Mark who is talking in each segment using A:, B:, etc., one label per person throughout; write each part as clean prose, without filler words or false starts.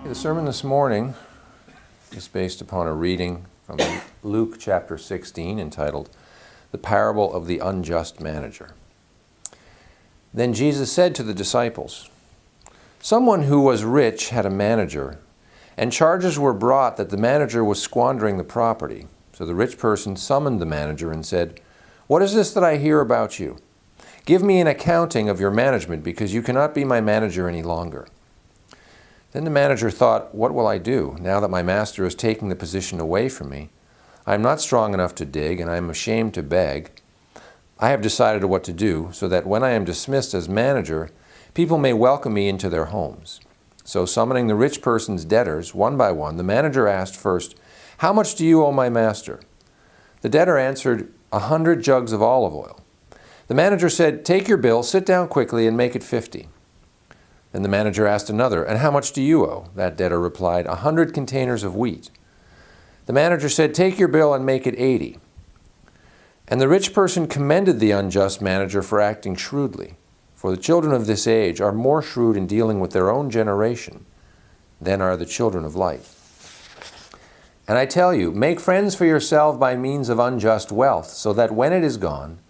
A: The sermon this morning is based upon a reading from Luke chapter 16 entitled, "The Parable of the Unjust Manager." Then Jesus said to the disciples, "Someone who was rich had a manager, and charges were brought that the manager was squandering the property. So the rich person summoned the manager and said, 'What is this that I hear about you? Give me an accounting of your management, because you cannot be my manager any longer.' Then the manager thought, 'What will I do, now that my master is taking the position away from me? I am not strong enough to dig, and I am ashamed to beg. I have decided what to do, so that when I am dismissed as manager, people may welcome me into their homes.' So summoning the rich person's debtors, one by one, the manager asked first, 'How much do you owe my master?' The debtor answered, 100 jugs of olive oil.' The manager said, 'Take your bill, sit down quickly, and make it 50. Then the manager asked another, 'And how much do you owe?' That debtor replied, 100 containers of wheat. The manager said, 'Take your bill and make it 80. And the rich person commended the unjust manager for acting shrewdly, for the children of this age are more shrewd in dealing with their own generation than are the children of light. And I tell you, make friends for yourself by means of unjust wealth, so that when it is gone,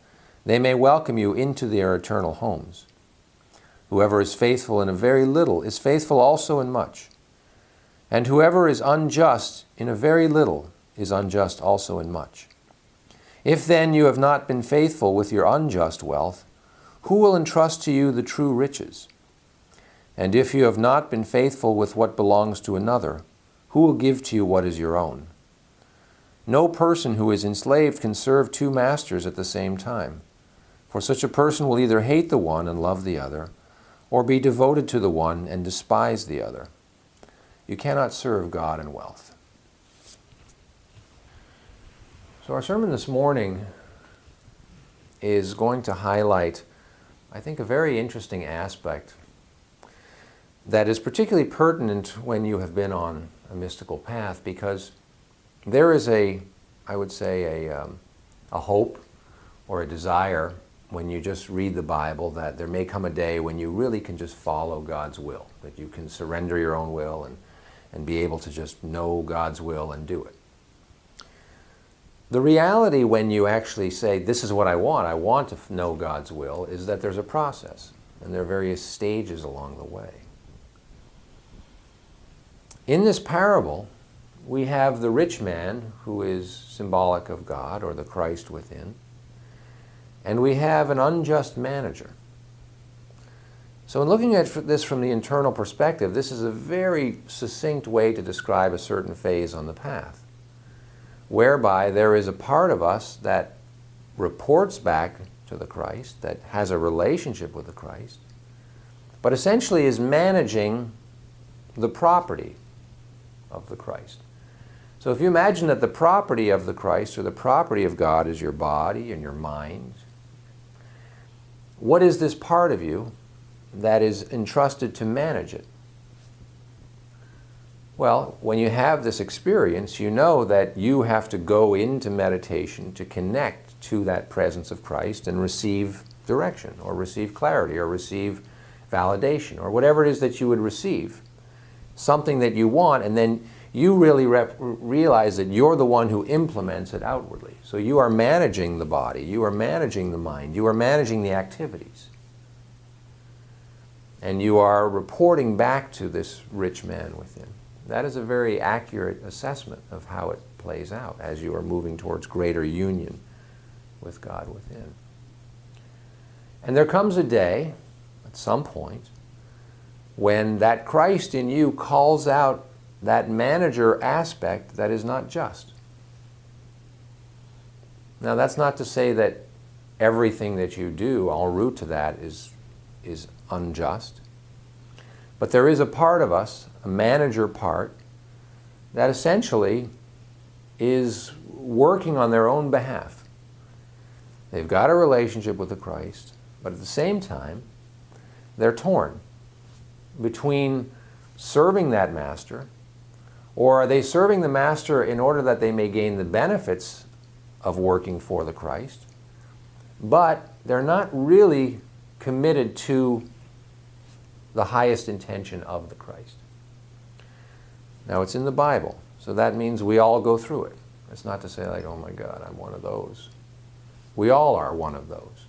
A: they may welcome you into their eternal homes. Whoever is faithful in a very little is faithful also in much. And whoever is unjust in a very little is unjust also in much. If then you have not been faithful with your unjust wealth, who will entrust to you the true riches? And if you have not been faithful with what belongs to another, who will give to you what is your own? No person who is enslaved can serve two masters at the same time, for such a person will either hate the one and love the other, or be devoted to the one and despise the other. You cannot serve God and wealth." So our sermon this morning is going to highlight, I think, a very interesting aspect that is particularly pertinent when you have been on a mystical path, because there is a hope or a desire when you just read the Bible that there may come a day when you really can just follow God's will, that you can surrender your own will and be able to just know God's will and do it. The reality when you actually say, "This is what I want to know God's will," is that there's a process, and there are various stages along the way. In this parable, we have the rich man, who is symbolic of God or the Christ within, and we have an unjust manager. So in looking at this from the internal perspective, this is a very succinct way to describe a certain phase on the path, whereby there is a part of us that reports back to the Christ, that has a relationship with the Christ, but essentially is managing the property of the Christ. So if you imagine that the property of the Christ or the property of God is your body and your mind, what is this part of you that is entrusted to manage it? Well, when you have this experience, you know that you have to go into meditation to connect to that presence of Christ and receive direction or receive clarity or receive validation or whatever it is that you would receive, something that you want, and then you really realize that you're the one who implements it outwardly. So you are managing the body, you are managing the mind, you are managing the activities. And you are reporting back to this rich man within. That is a very accurate assessment of how it plays out as you are moving towards greater union with God within. And there comes a day, at some point, when that Christ in you calls out that manager aspect that is not just. Now, that's not to say that everything that you do en route to that is unjust. But there is a part of us, a manager part, that essentially is working on their own behalf. They've got a relationship with the Christ, but at the same time, they're torn between serving that master, or are they serving the master in order that they may gain the benefits of working for the Christ, but they're not really committed to the highest intention of the Christ. Now, it's in the Bible, so that means we all go through it. It's not to say like, oh my God, I'm one of those. We all are one of those.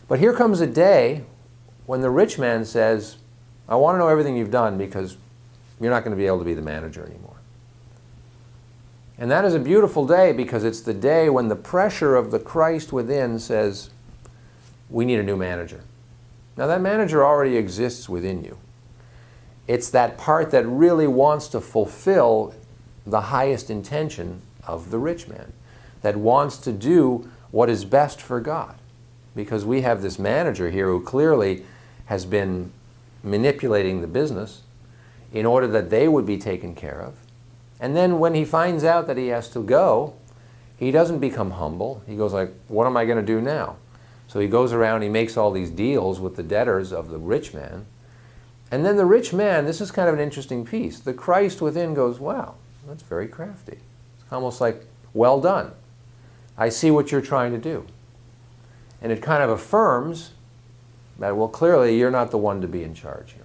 A: But here comes a day when the rich man says, I want to know everything you've done because you're not going to be able to be the manager anymore. And that is a beautiful day because it's the day when the pressure of the Christ within says, we need a new manager. Now that manager already exists within you. It's that part that really wants to fulfill the highest intention of the rich man, that wants to do what is best for God. Because we have this manager here who clearly has been manipulating the business in order that they would be taken care of. And then when he finds out that he has to go, he doesn't become humble. He goes like, what am I going to do now? So he goes around, he makes all these deals with the debtors of the rich man. And then the rich man, this is kind of an interesting piece. The Christ within goes, wow, that's very crafty. It's almost like, well done. I see what you're trying to do. And it kind of affirms that, well, clearly you're not the one to be in charge here.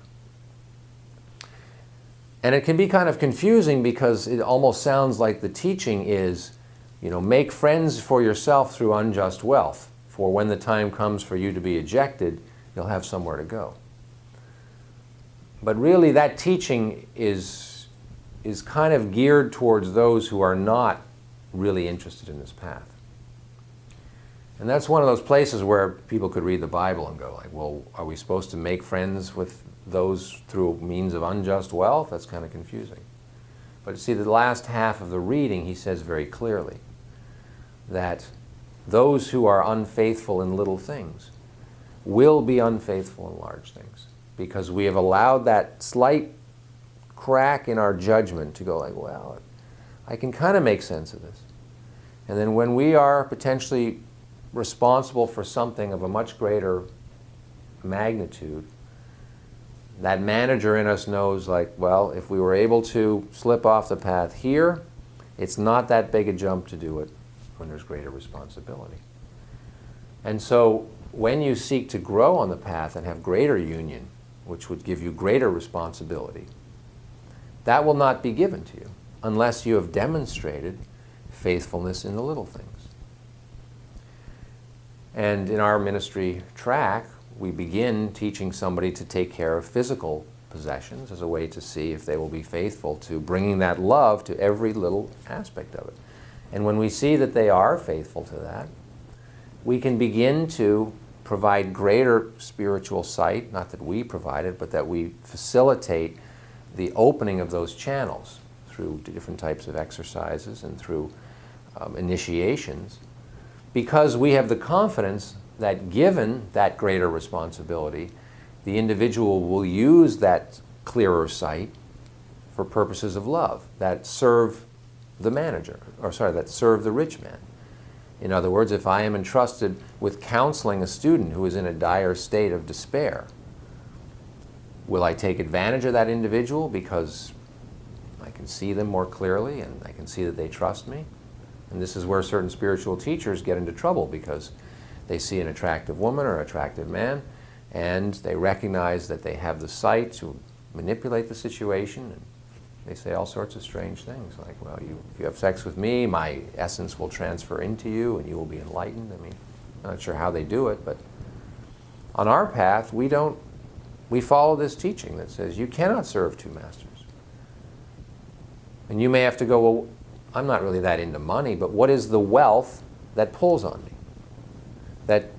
A: And it can be kind of confusing because it almost sounds like the teaching is, make friends for yourself through unjust wealth. For when the time comes for you to be ejected, you'll have somewhere to go. But really that teaching is kind of geared towards those who are not really interested in this path. And that's one of those places where people could read the Bible and go like, well, are we supposed to make friends with those through means of unjust wealth? That's kind of confusing. But see, the last half of the reading, he says very clearly that those who are unfaithful in little things will be unfaithful in large things, because we have allowed that slight crack in our judgment to go like, well, I can kind of make sense of this. And then when we are potentially responsible for something of a much greater magnitude, that manager in us knows like, well, if we were able to slip off the path here, it's not that big a jump to do it when there's greater responsibility. And so when you seek to grow on the path and have greater union, which would give you greater responsibility, that will not be given to you unless you have demonstrated faithfulness in the little things. And in our ministry track, we begin teaching somebody to take care of physical possessions as a way to see if they will be faithful to bringing that love to every little aspect of it. And when we see that they are faithful to that, we can begin to provide greater spiritual sight, not that we provide it, but that we facilitate the opening of those channels through different types of exercises and through initiations, because we have the confidence that given that greater responsibility, the individual will use that clearer sight for purposes of love that serve the manager, that serve the rich man. In other words, if I am entrusted with counseling a student who is in a dire state of despair, will I take advantage of that individual because I can see them more clearly and I can see that they trust me? And this is where certain spiritual teachers get into trouble, because they see an attractive woman or attractive man and they recognize that they have the sight to manipulate the situation, and they say all sorts of strange things like, well, if you have sex with me, my essence will transfer into you and you will be enlightened. I mean, I'm not sure how they do it, but on our path, we follow this teaching that says you cannot serve two masters. And you may have to go, well, I'm not really that into money, but what is the wealth that pulls on me? That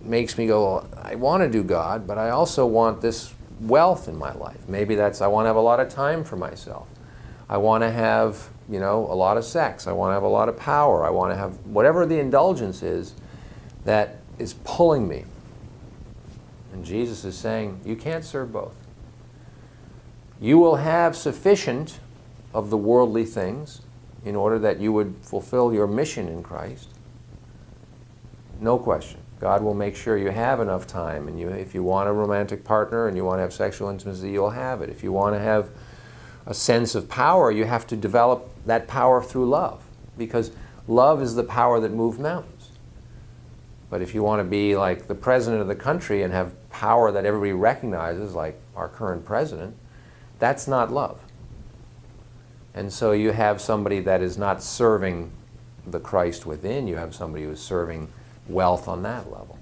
A: makes me go, well, I want to do God, but I also want this wealth in my life. Maybe that's, I want to have a lot of time for myself. I want to have, a lot of sex. I want to have a lot of power. I want to have whatever the indulgence is that is pulling me. And Jesus is saying, you can't serve both. You will have sufficient of the worldly things in order that you would fulfill your mission in Christ. No question. God will make sure you have enough time, and if you want a romantic partner and you want to have sexual intimacy, you'll have it. If you want to have a sense of power, you have to develop that power through love, because love is the power that moves mountains. But if you want to be like the president of the country and have power that everybody recognizes, like our current president, that's not love. And so you have somebody that is not serving the Christ within, you have somebody who is serving wealth on that level.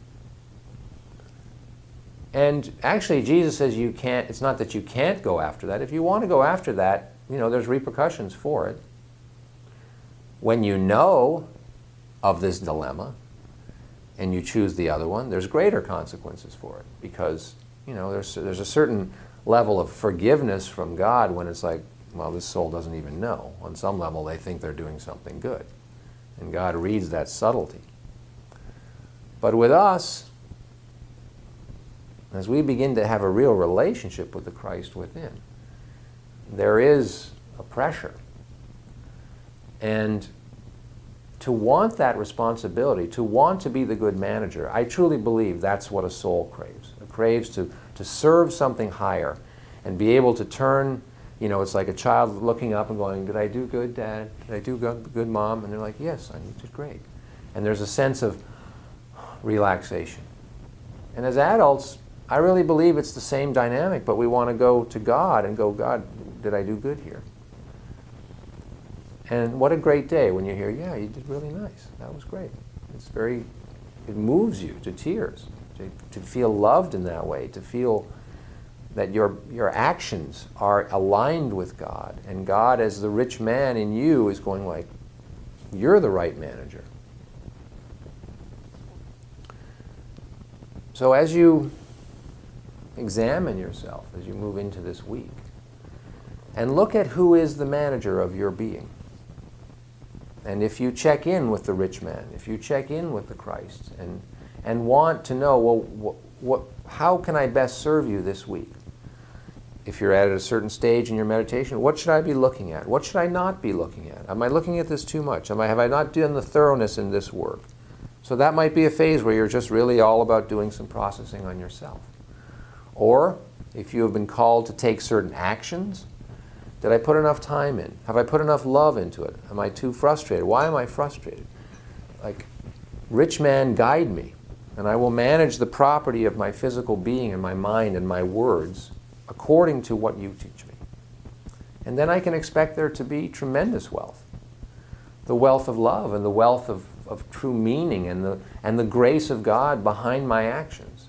A: And actually, Jesus says you can't, it's not that you can't go after that. If you want to go after that, there's repercussions for it. When you know of this dilemma and you choose the other one, there's greater consequences for it, because, there's a certain level of forgiveness from God when it's like, well, this soul doesn't even know. On some level, they think they're doing something good. And God reads that subtlety. But with us, as we begin to have a real relationship with the Christ within, there is a pressure. And to want that responsibility, to want to be the good manager, I truly believe that's what a soul craves. It craves to serve something higher and be able to turn, it's like a child looking up and going, did I do good, Dad? Did I do good, Mom? And they're like, yes, I did great. And there's a sense of relaxation. And as adults, I really believe it's the same dynamic, but we want to go to God and go, God, did I do good here? And what a great day when you hear, yeah, you did really nice. That was great. It moves you to tears, to feel loved in that way, to feel that your actions are aligned with God, and God, as the rich man in you, is going like, you're the right manager. So as you examine yourself, as you move into this week, and look at who is the manager of your being. And if you check in with the rich man, if you check in with the Christ, and want to know, well, how can I best serve you this week? If you're at a certain stage in your meditation, what should I be looking at? What should I not be looking at? Am I looking at this too much? Have I not done the thoroughness in this work? So that might be a phase where you're just really all about doing some processing on yourself. Or, if you have been called to take certain actions, did I put enough time in? Have I put enough love into it? Am I too frustrated? Why am I frustrated? Like, rich man, guide me, and I will manage the property of my physical being and my mind and my words according to what you teach me. And then I can expect there to be tremendous wealth. The wealth of love and the wealth of true meaning and the grace of God behind my actions.